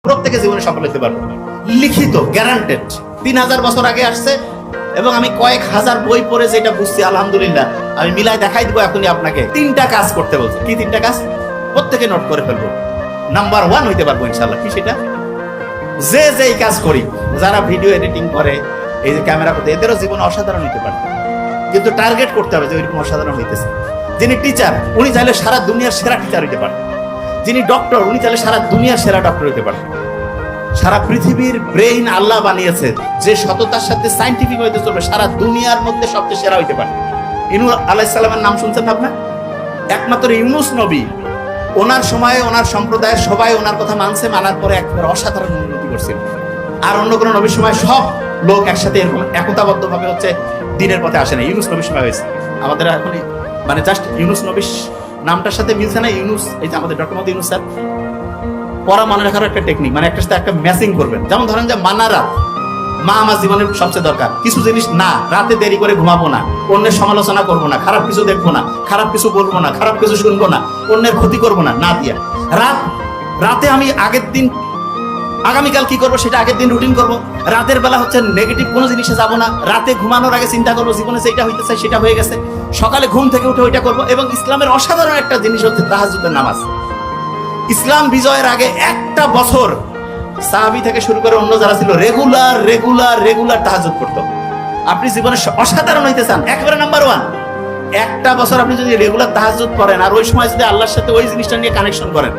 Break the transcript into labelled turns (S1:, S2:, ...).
S1: প্রত্যেকে জীবনে সফল হতে পারবে, লিখিত গ্যারান্টেড। 3000 বছর আগে আসছে এবং আমি কয়েক হাজার বই পড়ে যেটা বুঝছি, আলহামদুলিল্লাহ আমি মিলাই দেখাই দিব এখনই আপনাকে। 3টা কাজ করতে বলছে। কি 3টা কাজ? প্রত্যেকে নোট করে ফেলবো। নাম্বার 1 হইতে পারবো ইনশাআল্লাহ। কি সেটা? যে এই কাজ করি, যারা ভিডিও এডিটিং করে, এই যে ক্যামেরা করতে, এদেরও জীবনে অসাধারণ হইতে পারে, কিন্তু টার্গেট করতে হবে যে ওইরকম অসাধারণ হইতেছে। যিনি টিচার, উনি চাইলে সারা দুনিয়ার সেরা টিচার হইতে পারে। যিনি ডক্টর, উনি চাইলে সারা দুনিয়ার সেরা ডক্টর হইতে পারে। সারা পৃথিবীর ব্রেইন আল্লাহ বানিয়েছে, যে সততার সাথে সায়েন্টিফিক হইতে চলবে, সারা দুনিয়ার মধ্যে সবচেয়ে সেরা হইতে পারে। ইউনূস আলাইহিস সালামের নাম শুনছেন না আপনার? একমাত্র ইউনূস নবী, ওনার সময়ে ওনার সম্প্রদায়ের সবাই ওনার কথা মানছে, মানার পরে একবারে অসাধারণ উন্নতি করছিল। আর অন্য কোনো নবীর সময় সব লোক একসাথে এরকম একতাবদ্ধ ভাবে হচ্ছে দিনের পথে আসে না। ইউনূস নবীর সময় হয়েছে। আমাদের এখন মানে জাস্ট ইউনূস নবীর নামটার সাথে মিলছে না। ইউনূস, এই যে আমাদের ডক্টর মোহাম্মদ ইউনূস স্যার, পড়া মনে রাখার একটা টেকনিক, মানে একটা সাথে একটা ম্যাচিং করবেন। যেমন ধরেন যে মানা রাত, মা আমার জীবনের সবচেয়ে দরকার। কিছু জিনিস না, রাতে দেরি করে ঘুমাবো না, অন্যের সমালোচনা করবো না, খারাপ কিছু দেখবো না, খারাপ কিছু বলবো না, খারাপ কিছু শুনবো না, অন্যের ক্ষতি করবো না, না দিয়া রাতে আমি আগের দিন আগামীকাল কি করবো সেটা আগের দিন রুটিন করবো। রাতের বেলা হচ্ছে নেগেটিভ কোনো জিনিসে যাবো না। রাতে ঘুমানোর আগে চিন্তা করবো জীবনে যেটা হইতে চাই সেটা হয়ে গেছে, সকালে ঘুম থেকে উঠে ওইটা করবো। এবং ইসলামের অসাধারণ একটা জিনিস হচ্ছে তাহাজ্জুদের নামাজ। ইসলাম বিজয়ের আগে একটা বছর সাহাবী থেকে শুরু করে অন্য যারা ছিল রেগুলার তাহাজ্জুদ করতো। আপনি জীবনে অসাধারণ হইতে চান, একেবারে নাম্বার 1, একটা বছর আপনি যদি রেগুলার তাহাজ্জুদ করেন আর ওই সময় যদি আল্লাহর সাথে ওই জিনিসটা নিয়ে কানেকশন করেন,